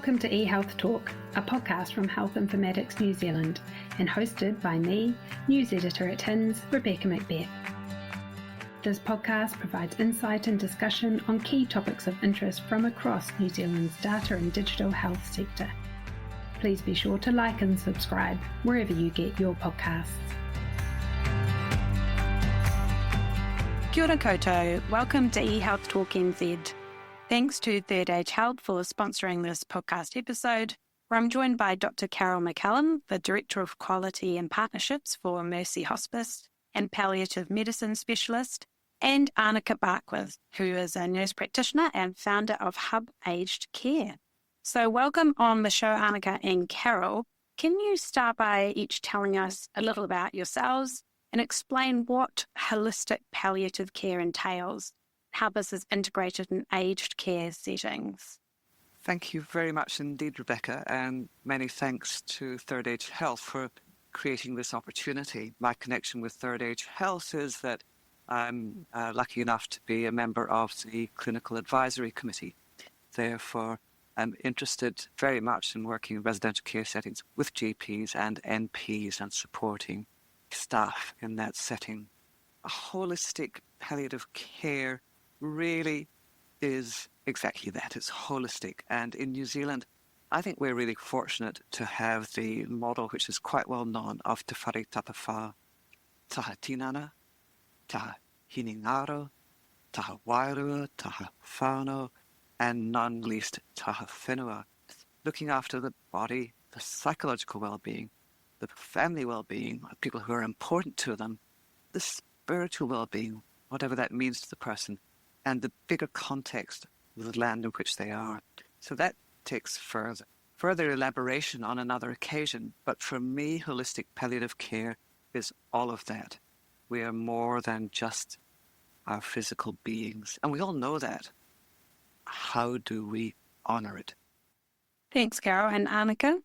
Welcome to eHealthTALK, a podcast from Health Informatics New Zealand and hosted by me, news editor at HINZ, Rebecca Macbeth. This podcast provides insight and discussion on key topics of interest from across New Zealand's data and digital health sector. Please be sure to like and subscribe wherever you get your podcasts. Kia ora koutou. Welcome to eHealthTALK NZ. Thanks to Third Age Health for sponsoring this podcast episode, where I'm joined by Dr. Carol McCallum, the Director of Quality and Partnerships for Mercy Hospice and Palliative Medicine Specialist, and Annika Barkworth, who is a nurse practitioner and founder of Hub Aged Care. So welcome on the show, Annika and Carol. Can you start by each telling us a little about yourselves and explain what holistic palliative care entails, how this is integrated in aged care settings? Thank you very much indeed, Rebecca, and many thanks to Third Age Health for creating this opportunity. My connection with Third Age Health is that I'm lucky enough to be a member of the Clinical Advisory Committee. Therefore, I'm interested very much in working in residential care settings with GPs and NPs and supporting staff in that setting. A holistic palliative care really is exactly that. It's holistic. And in New Zealand, I think we're really fortunate to have the model, which is quite well known, of Te Whare Tatawha, Taha Tinana, Taha Hiningaro, Taha Wairua, Taha Whānau, and not least Taha Whenua, looking after the body, the psychological well-being, the family well-being, people who are important to them, the spiritual well-being, whatever that means to the person, and the bigger context of the land in which they are. So that takes further elaboration on another occasion. But for me, holistic palliative care is all of that. We are more than just our physical beings. And we all know that. How do we honour it? Thanks, Carol. And Annika?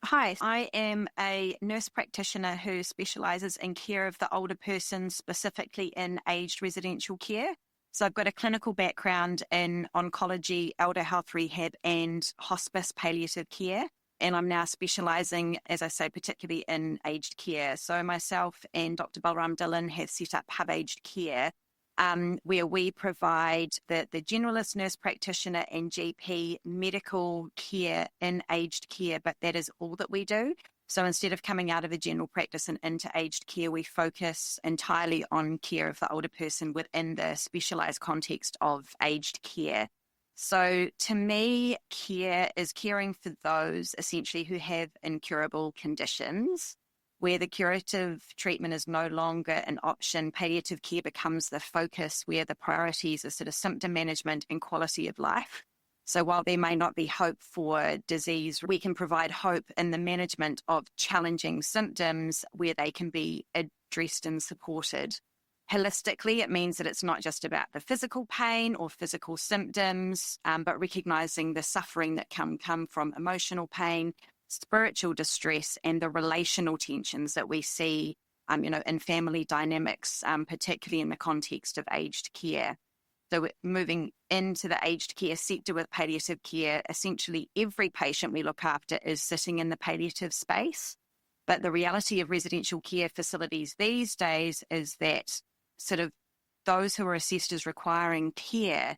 Hi, I am a nurse practitioner who specialises in care of the older person, specifically in aged residential care. So I've got a clinical background in oncology, elder health rehab and hospice palliative care. And I'm now specialising, as I say, particularly in aged care. So myself and Dr. Balram Dillon have set up Hub Aged Care, where we provide the generalist nurse practitioner and GP medical care in aged care, but that is all that we do. So instead of coming out of a general practice and into aged care, we focus entirely on care of the older person within the specialised context of aged care. So to me, care is caring for those essentially who have incurable conditions, where the curative treatment is no longer an option. Palliative care becomes the focus, where the priorities are sort of symptom management and quality of life. So while there may not be hope for disease, we can provide hope in the management of challenging symptoms where they can be addressed and supported. Holistically, it means that it's not just about the physical pain or physical symptoms, but recognising the suffering that can come from emotional pain, spiritual distress, and the relational tensions that we see, in family dynamics, particularly in the context of aged care. So moving into the aged care sector with palliative care, essentially every patient we look after is sitting in the palliative space. But the reality of residential care facilities these days is that sort of those who are assessed as requiring care,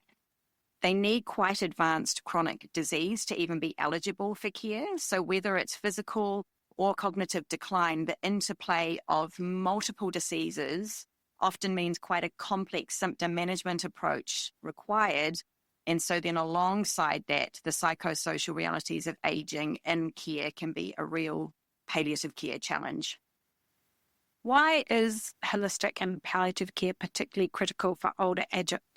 they need quite advanced chronic disease to even be eligible for care. So whether it's physical or cognitive decline, the interplay of multiple diseases often means quite a complex symptom management approach required. And so then alongside that, the psychosocial realities of aging in care can be a real palliative care challenge. Why is holistic and palliative care particularly critical for older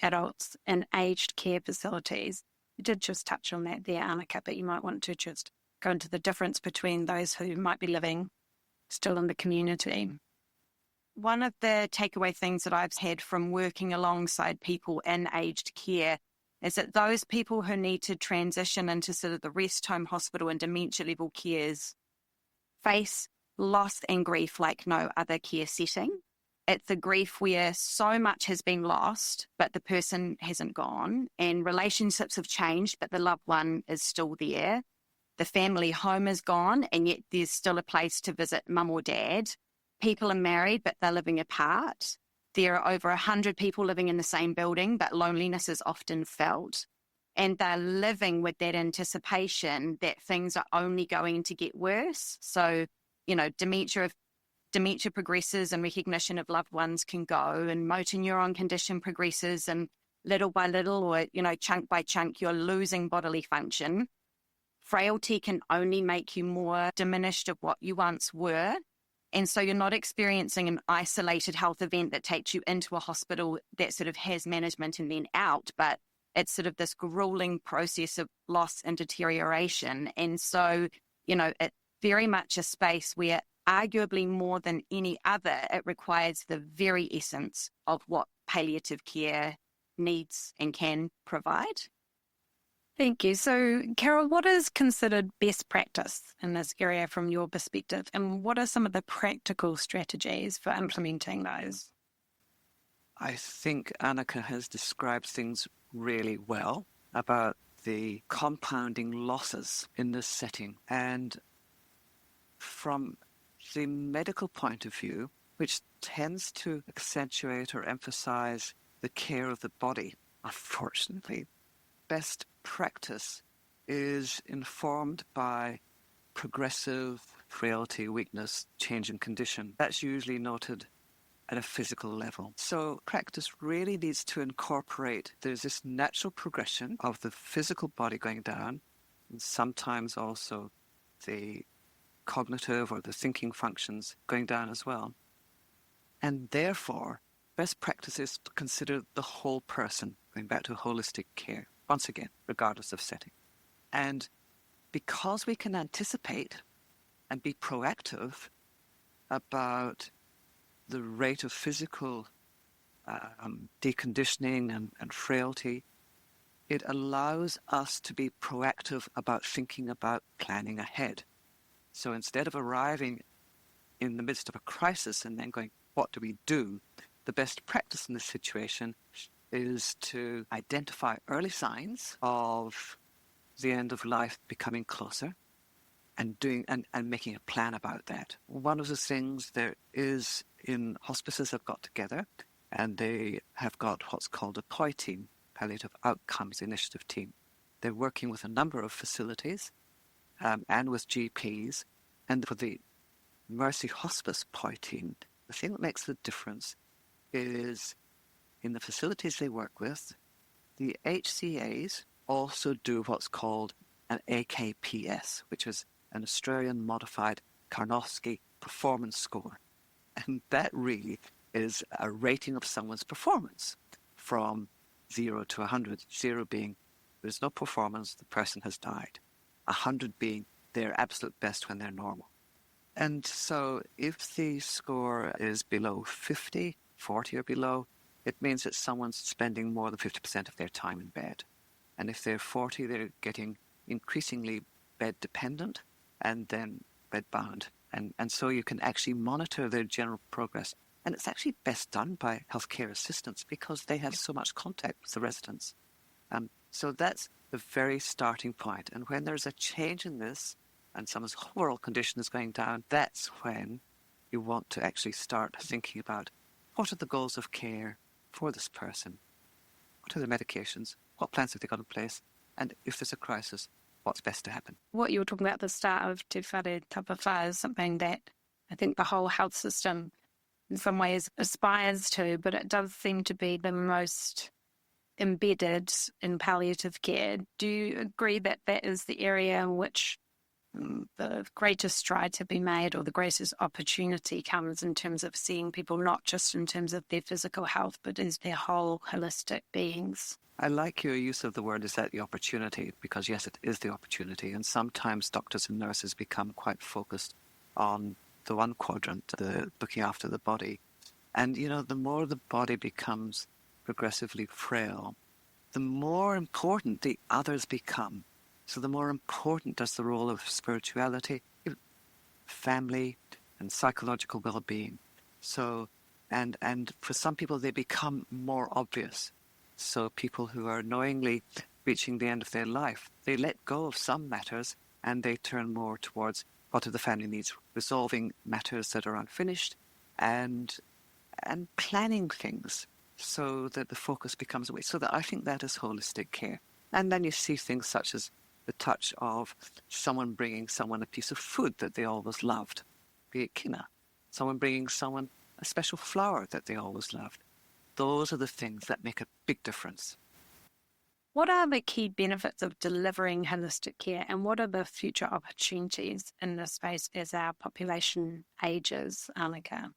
adults in aged care facilities? You did just touch on that there, Annika, but you might want to just go into the difference between those who might be living still in the community. One of the takeaway things that I've had from working alongside people in aged care is that those people who need to transition into sort of the rest home, hospital and dementia level cares face loss and grief like no other care setting. It's a grief where so much has been lost, but the person hasn't gone, and relationships have changed, but the loved one is still there. the family home is gone, and yet there's still a place to visit mum or dad. People are married, but they're living apart. There are over 100 people living in the same building, but loneliness is often felt. And they're living with that anticipation that things are only going to get worse. So, dementia progresses and recognition of loved ones can go, and motor neuron condition progresses, and little by little, or, chunk by chunk, you're losing bodily function. Frailty can only make you more diminished of what you once were. And so you're not experiencing an isolated health event that takes you into a hospital that sort of has management and then out, but it's sort of this grueling process of loss and deterioration. And so, it's very much a space where arguably more than any other, it requires the very essence of what palliative care needs and can provide. Thank you. So, Carol, what is considered best practice in this area from your perspective, and what are some of the practical strategies for implementing those? I think Annika has described things really well about the compounding losses in this setting. And from the medical point of view, which tends to accentuate or emphasize the care of the body, unfortunately, best practice is informed by progressive frailty, weakness, change in condition. That's usually noted at a physical level. So practice really needs to incorporate, there's this natural progression of the physical body going down, and sometimes also the cognitive or the thinking functions going down as well. And therefore, best practice is to consider the whole person, going back to holistic care, once again, regardless of setting. And because we can anticipate and be proactive about the rate of physical deconditioning and frailty, it allows us to be proactive about thinking about planning ahead. So instead of arriving in the midst of a crisis and then going, what do we do? The best practice in this situation is to identify early signs of the end of life becoming closer and doing and making a plan about that. One of the things there is in hospices have got together, and they have got what's called a POI team, Palliative Outcomes Initiative Team. They're working with a number of facilities and with GPs. And for the Mercy Hospice POI team, the thing that makes the difference is in the facilities they work with, the HCAs also do what's called an AKPS, which is an Australian Modified Karnofsky Performance Score. And that really is a rating of someone's performance from 0 to 100. 0 being there's no performance, the person has died. 100 being their absolute best when they're normal. And so if the score is below 50, 40 or below, it means that someone's spending more than 50% of their time in bed. And if they're 40, they're getting increasingly bed dependent and then bed bound. And so you can actually monitor their general progress. And it's actually best done by healthcare assistants because they have so much contact with the residents. So that's the very starting point. And when there's a change in this and someone's overall condition is going down, that's when you want to actually start thinking about what are the goals of care for this person? What are the medications? What plans have they got in place? And if there's a crisis, what's best to happen? What you were talking about at the start of Te Whare Tapawha is something that I think the whole health system in some ways aspires to, but it does seem to be the most embedded in palliative care. Do you agree that that is the area in which the greatest strides have been made, or the greatest opportunity comes in terms of seeing people not just in terms of their physical health, but as their whole holistic beings? I like your use of the word, is that the opportunity? Because yes, it is the opportunity. And sometimes doctors and nurses become quite focused on the one quadrant, the looking after the body. And, the more the body becomes progressively frail, the more important the others become. So the more important does the role of spirituality, family, and psychological well-being. So, and for some people, they become more obvious. So people who are knowingly reaching the end of their life, they let go of some matters and they turn more towards what do the family needs, resolving matters that are unfinished, and planning things so that the focus becomes away. So that I think that is holistic care. And then you see things such as the touch of someone bringing someone a piece of food that they always loved, be it kina, someone bringing someone a special flower that they always loved. Those are the things that make a big difference. What are the key benefits of delivering holistic care, and what are the future opportunities in this space as our population ages, Annika?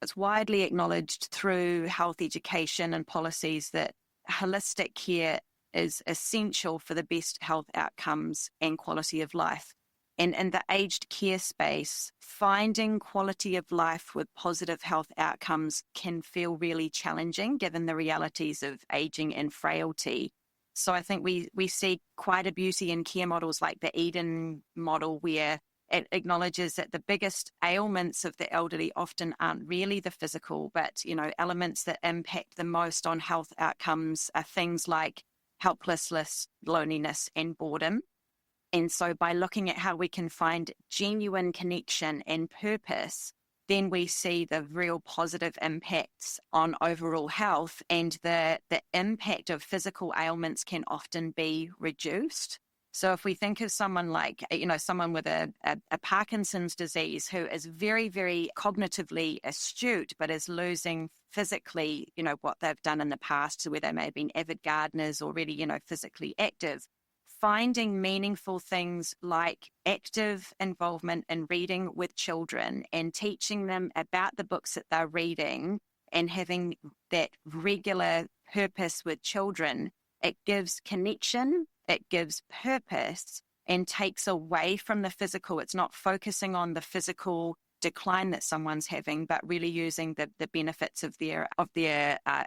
It's widely acknowledged through health education and policies that holistic care is essential for the best health outcomes and quality of life. And in the aged care space, finding quality of life with positive health outcomes can feel really challenging given the realities of aging and frailty. So I think we see quite a beauty in care models like the Eden model, where it acknowledges that the biggest ailments of the elderly often aren't really the physical, but, elements that impact the most on health outcomes are things like helplessness, loneliness, and boredom. And so by looking at how we can find genuine connection and purpose, then we see the real positive impacts on overall health, and the impact of physical ailments can often be reduced. So if we think of someone like, someone with a Parkinson's disease who is very, very cognitively astute, but is losing physically, what they've done in the past, so where they may have been avid gardeners or really, physically active, finding meaningful things like active involvement in reading with children and teaching them about the books that they're reading and having that regular purpose with children, it gives connection, it gives purpose, and takes away from the physical. It's not focusing on the physical decline that someone's having, but really using the benefits of their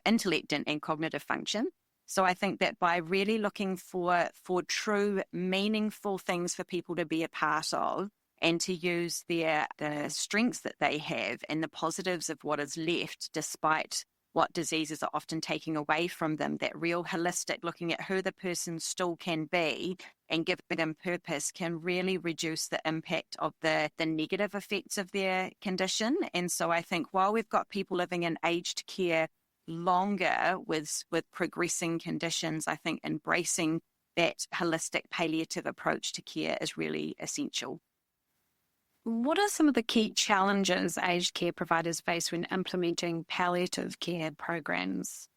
intellect and cognitive function. So I think that by really looking for true, meaningful things for people to be a part of, and to use the strengths that they have and the positives of what is left, despite what diseases are often taking away from them, that real holistic looking at who the person still can be and giving them purpose can really reduce the impact of the negative effects of their condition. And so I think while we've got people living in aged care longer with progressing conditions, I think embracing that holistic palliative approach to care is really essential. What are some of the key challenges aged care providers face when implementing palliative care programs?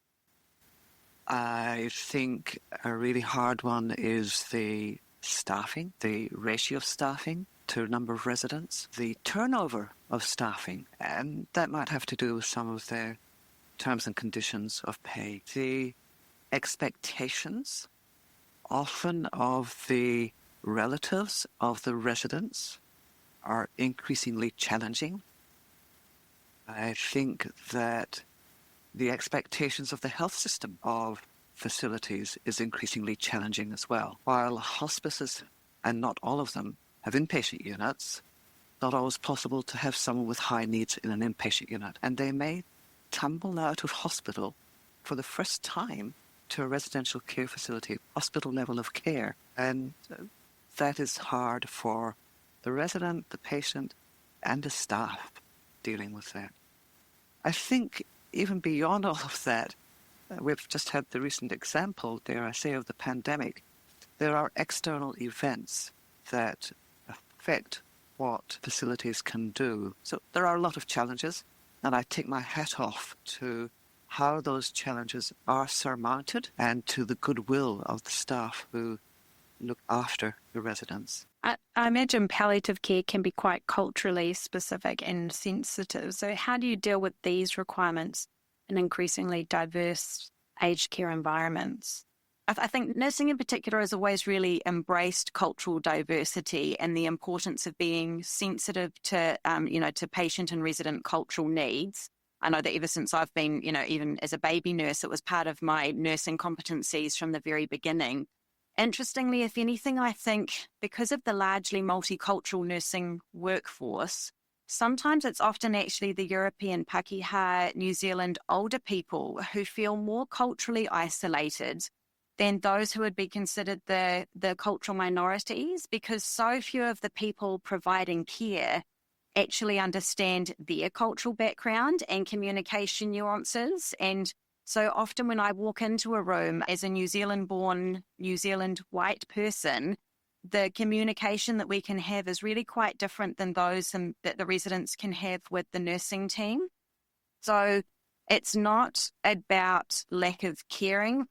I think a really hard one is the staffing, the ratio of staffing to number of residents, the turnover of staffing, and that might have to do with some of their terms and conditions of pay. The expectations often of the relatives of the residents are increasingly challenging. I think that the expectations of the health system of facilities is increasingly challenging as well. While hospices, and not all of them, have inpatient units, not always possible to have someone with high needs in an inpatient unit, and they may tumble out of hospital for the first time to a residential care facility, hospital level of care. And that is hard for the resident, the patient, and the staff dealing with that. I think even beyond all of that, we've just had the recent example, dare I say, of the pandemic. There are external events that affect what facilities can do. So there are a lot of challenges, and I take my hat off to how those challenges are surmounted and to the goodwill of the staff who look after the residents. I imagine palliative care can be quite culturally specific and sensitive. So how do you deal with these requirements in increasingly diverse aged care environments? I think nursing in particular has always really embraced cultural diversity and the importance of being sensitive to, to patient and resident cultural needs. I know that ever since I've been, even as a baby nurse, it was part of my nursing competencies from the very beginning. Interestingly, if anything, I think because of the largely multicultural nursing workforce, sometimes it's often actually the European, Pakeha, New Zealand older people who feel more culturally isolated than those who would be considered the cultural minorities, because so few of the people providing care actually understand their cultural background and communication nuances. And so often when I walk into a room as a New Zealand-born, New Zealand white person, the communication that we can have is really quite different than those that the residents can have with the nursing team. So it's not about lack of caring,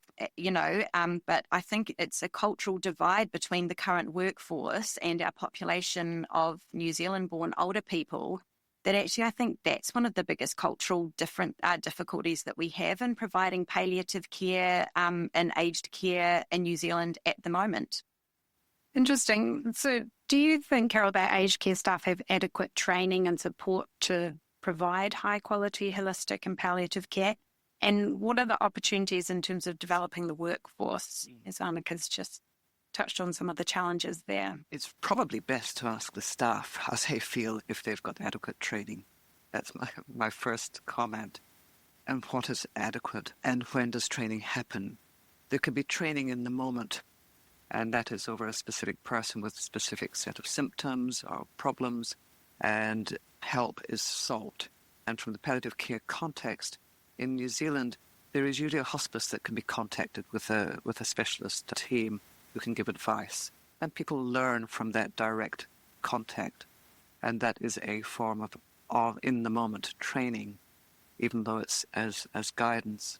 but I think it's a cultural divide between the current workforce and our population of New Zealand-born older people that actually I think that's one of the biggest cultural difficulties that we have in providing palliative care and aged care in New Zealand at the moment. Interesting. So do you think, Carol, that aged care staff have adequate training and support to provide high quality holistic and palliative care? And what are the opportunities in terms of developing the workforce, as Annika's just touched on some of the challenges there? It's probably best to ask the staff how they feel if they've got adequate training. That's my first comment. And what is adequate? And when does training happen? There can be training in the moment, and that is over a specific person with a specific set of symptoms or problems, and help is sought. And from the palliative care context, in New Zealand, there is usually a hospice that can be contacted with a specialist team who can give advice. And people learn from that direct contact. And that is a form of in-the-moment training, even though it's as guidance.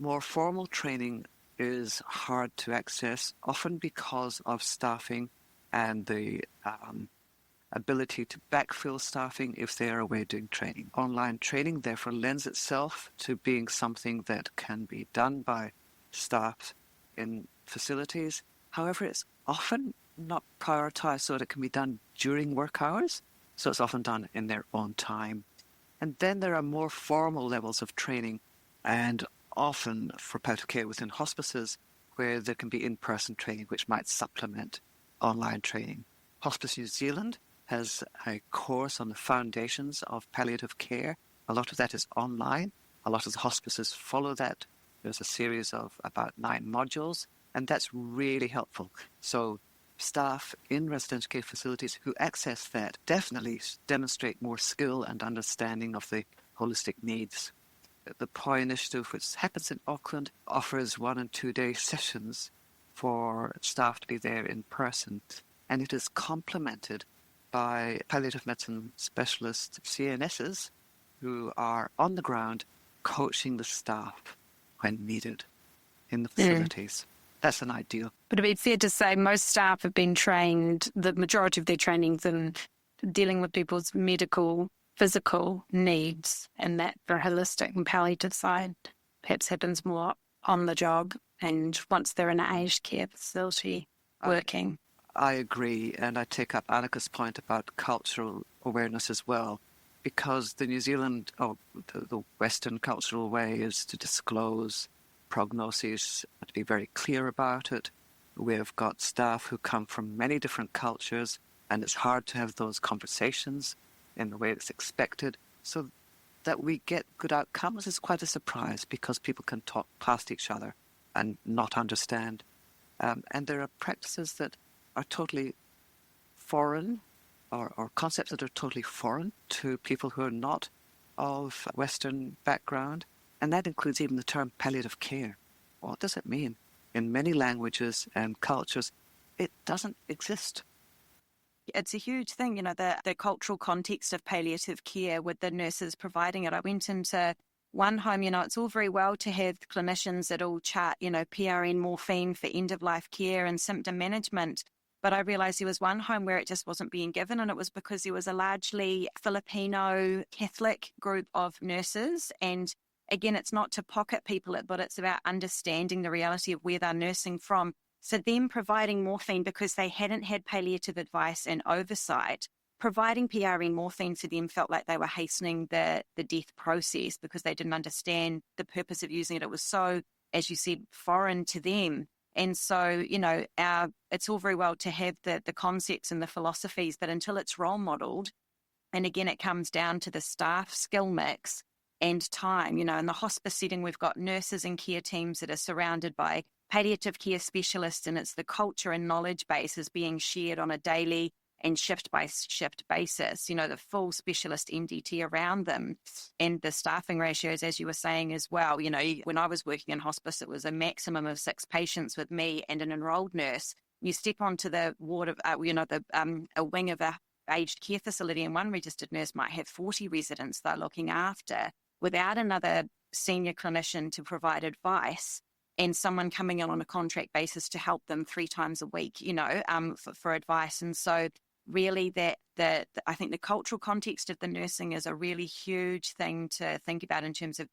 More formal training is hard to access, often because of staffing and the ability to backfill staffing if they are away doing training. Online training therefore lends itself to being something that can be done by staff in facilities. However, it's often not prioritized so that it can be done during work hours, so it's often done in their own time. And then there are more formal levels of training, and often for palliative care within hospices, where there can be in-person training which might supplement online training. Hospice New Zealand has a course on the foundations of palliative care. A lot of that is online. A lot of the hospices follow that. There's a series of about 9 modules, and that's really helpful. So staff in residential care facilities who access that definitely demonstrate more skill and understanding of the holistic needs. The POI initiative, which happens in Auckland, offers 1 and 2 day sessions for staff to be there in person, and it is complemented by palliative medicine specialist CNSs who are on the ground coaching the staff when needed in the facilities. That's an ideal. But it'd be fair to say most staff have been trained, the majority of their trainings in dealing with people's medical, physical needs, and that the holistic and palliative side perhaps happens more on the job and once they're in an aged care facility working. I agree, and I take up Annika's point about cultural awareness as well, because the New Zealand, the Western cultural way is to disclose prognoses, to be very clear about it. We've got staff who come from many different cultures, and it's hard to have those conversations in the way it's expected. So that we get good outcomes is quite a surprise, because people can talk past each other and not understand. And there are practices that are totally foreign, or concepts that are totally foreign to people who are not of Western background. And that includes even the term palliative care. What does it mean? In many languages and cultures, it doesn't exist. It's a huge thing, the cultural context of palliative care with the nurses providing it. I went into one home, it's all very well to have clinicians that all chart, PRN morphine for end-of-life care and symptom management. But I realised there was one home where it just wasn't being given, and it was because there was a largely Filipino Catholic group of nurses. And again, it's not to pocket people, but it's about understanding the reality of where they're nursing from. So them providing morphine because they hadn't had palliative advice and oversight, providing PRN morphine to them felt like they were hastening the death process because they didn't understand the purpose of using it. It was so, as you said, foreign to them. And so, it's all very well to have the concepts and the philosophies, but until it's role modelled, and again, it comes down to the staff skill mix, and time. In the hospice setting, we've got nurses and care teams that are surrounded by palliative care specialists, and it's the culture and knowledge bases being shared on a daily and shift by shift basis, the full specialist MDT around them, and the staffing ratios, as you were saying as well. When I was working in hospice, it was a maximum of 6 patients with me and an enrolled nurse. You step onto the ward of, a wing of a aged care facility, and one registered nurse might have 40 residents they're looking after without another senior clinician to provide advice, and someone coming in on a contract basis to help them 3 times a week, for advice. And so really I think the cultural context of the nursing is a really huge thing to think about in terms of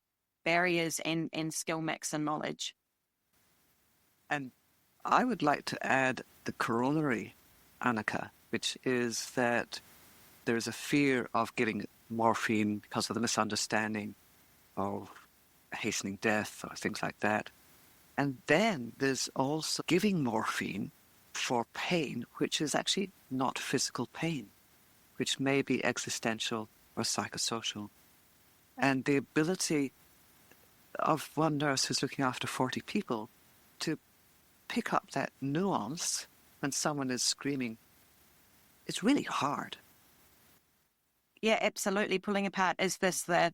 barriers and skill mix and knowledge. And I would like to add the corollary, Annika, which is that there's a fear of giving morphine because of the misunderstanding of hastening death or things like that. And then there's also giving morphine for pain, which is actually not physical pain, which may be existential or psychosocial. And the ability of one nurse who's looking after 40 people to pick up that nuance when someone is screaming, it's really hard. Yeah, absolutely. Pulling apart, is this a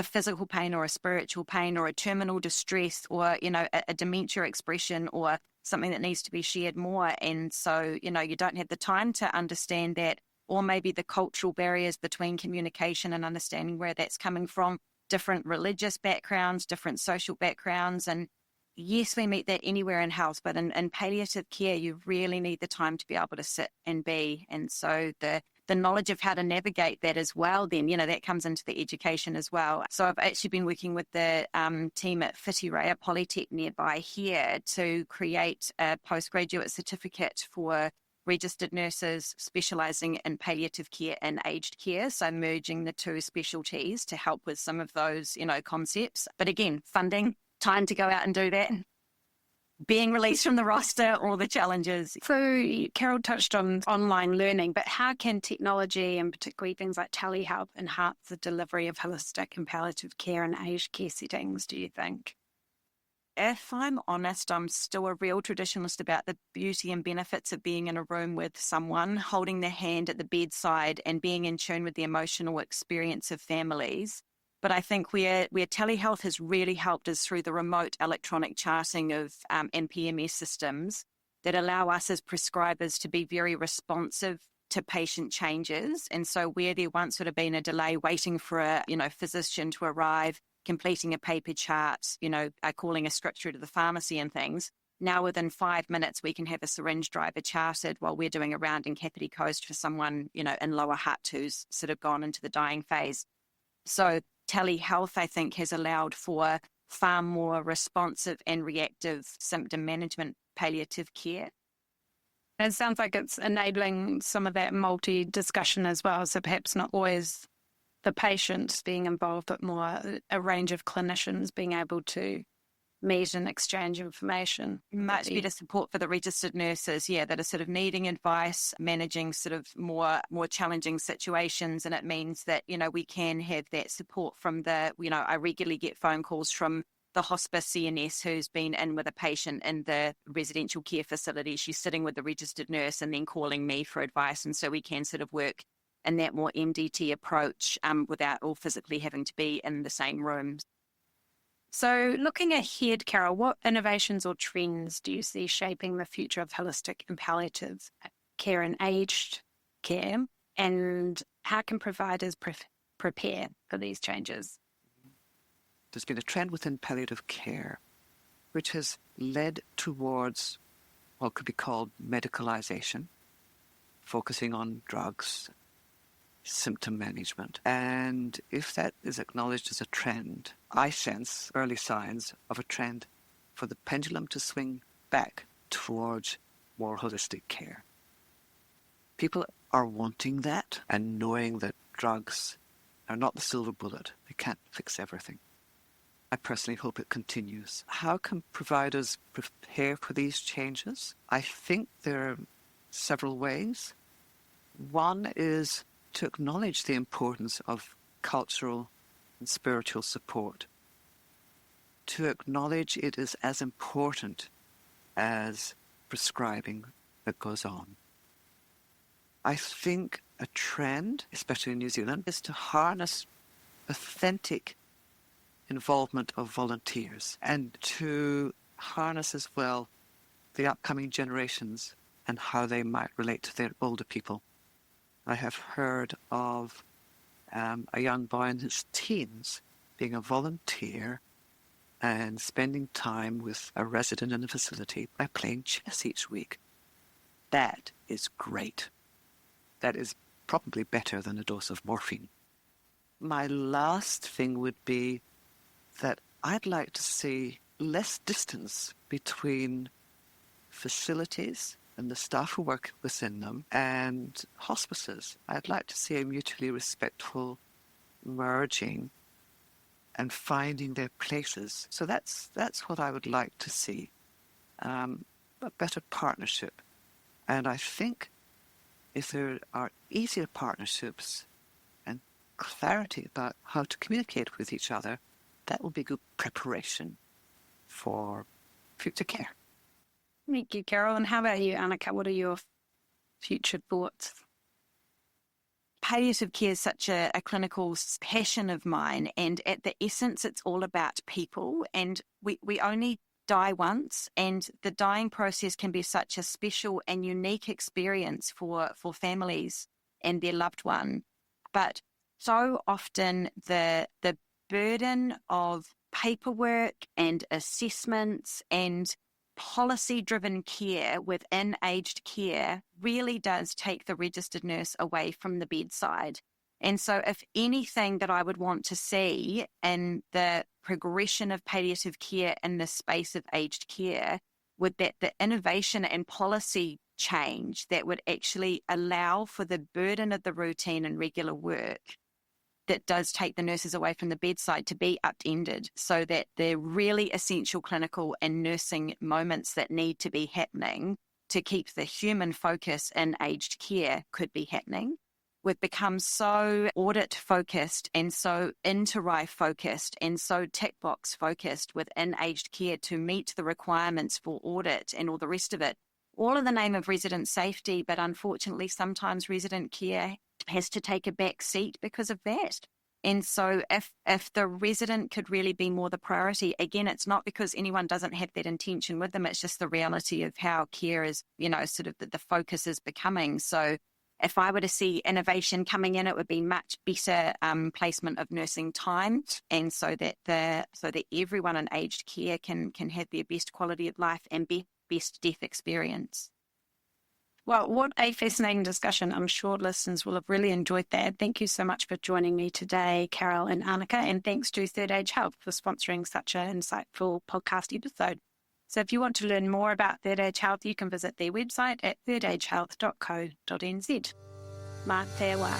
physical pain or a spiritual pain or a terminal distress or, a dementia expression or something that needs to be shared more. And so, you don't have the time to understand that, or maybe the cultural barriers between communication and understanding where that's coming from, different religious backgrounds, different social backgrounds. And yes, we meet that anywhere in health, but in palliative care, you really need the time to be able to sit and be. And so the knowledge of how to navigate that as well, then, that comes into the education as well. So I've actually been working with the team at Whitireia Polytech nearby here to create a postgraduate certificate for registered nurses specialising in palliative care and aged care. So merging the 2 specialties to help with some of those, concepts. But again, funding, time to go out and do that. Being released from the roster, all the challenges. So Carol touched on online learning, but how can technology and particularly things like telehealth enhance the delivery of holistic and palliative care in aged care settings, do you think? If I'm honest, I'm still a real traditionalist about the beauty and benefits of being in a room with someone, holding their hand at the bedside and being in tune with the emotional experience of families. But I think where telehealth has really helped is through the remote electronic charting of NPMS systems that allow us as prescribers to be very responsive to patient changes. And so where there once would have been a delay waiting for a physician to arrive, completing a paper chart, calling a script through to the pharmacy and things, now within 5 minutes we can have a syringe driver charted while we're doing a round in Kapiti Coast for someone, in Lower Hutt who's sort of gone into the dying phase. So telehealth, I think, has allowed for far more responsive and reactive symptom management palliative care. And it sounds like it's enabling some of that multi-discussion as well. So perhaps not always the patient being involved, but more a range of clinicians being able to meet and exchange information. Much better support for the registered nurses, that are sort of needing advice, managing sort of more challenging situations. And it means that, we can have that support from I regularly get phone calls from the hospice CNS who's been in with a patient in the residential care facility. She's sitting with the registered nurse and then calling me for advice. And so we can sort of work in that more MDT approach without all physically having to be in the same room. So looking ahead, Carol, what innovations or trends do you see shaping the future of holistic and palliative care in aged care, and how can providers prepare for these changes? There's been a trend within palliative care which has led towards what could be called medicalization, focusing on drugs, symptom management. And if that is acknowledged as a trend, I sense early signs of a trend for the pendulum to swing back towards more holistic care. People are wanting that and knowing that drugs are not the silver bullet. They can't fix everything. I personally hope it continues. How can providers prepare for these changes? I think there are several ways. One is to acknowledge the importance of cultural and spiritual support, to acknowledge it is as important as prescribing that goes on. I think a trend, especially in New Zealand, is to harness authentic involvement of volunteers and to harness as well the upcoming generations and how they might relate to their older people. I have heard of a young boy in his teens being a volunteer and spending time with a resident in a facility by playing chess each week. That is great. That is probably better than a dose of morphine. My last thing would be that I'd like to see less distance between facilities and the staff who work within them and hospices. I'd like to see a mutually respectful merging and finding their places. So that's what I would like to see, a better partnership. And I think if there are easier partnerships and clarity about how to communicate with each other, that will be good preparation for future care. Thank you, Carol. And how about you, Annika? What are your future thoughts? Palliative care is such a clinical passion of mine, and at the essence, it's all about people, and we only die once, and the dying process can be such a special and unique experience for families and their loved one. But so often the burden of paperwork and assessments and policy-driven care within aged care really does take the registered nurse away from the bedside. And so if anything that I would want to see in the progression of palliative care in the space of aged care would that the innovation and policy change that would actually allow for the burden of the routine and regular work that does take the nurses away from the bedside to be upended, so that the really essential clinical and nursing moments that need to be happening to keep the human focus in aged care could be happening. We've become so audit focused and so inter-RI focused and so tick box focused within aged care to meet the requirements for audit and all the rest of it, all in the name of resident safety. But unfortunately, sometimes resident care has to take a back seat because of that. And so if the resident could really be more the priority, again, it's not because anyone doesn't have that intention with them, it's just the reality of how care is, sort of the focus is becoming. So if I were to see innovation coming in, it would be much better placement of nursing time, and so that everyone in aged care can have their best quality of life and best death experience. Well, what a fascinating discussion. I'm sure listeners will have really enjoyed that. Thank you so much for joining me today, Carol and Annika, and thanks to Third Age Health for sponsoring such an insightful podcast episode. So if you want to learn more about Third Age Health, you can visit their website at thirdagehealth.co.nz. Mā te wā.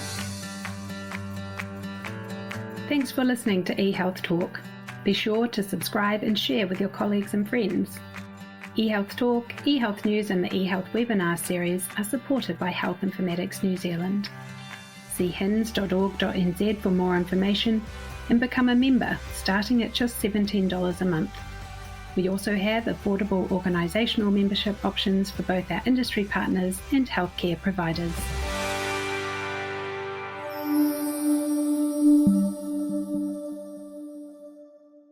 Thanks for listening to eHealthTALK. Be sure to subscribe and share with your colleagues and friends. eHealthTALK, eHealth News and the eHealth webinar series are supported by Health Informatics New Zealand. See hins.org.nz for more information and become a member starting at just $17 a month. We also have affordable organisational membership options for both our industry partners and healthcare providers.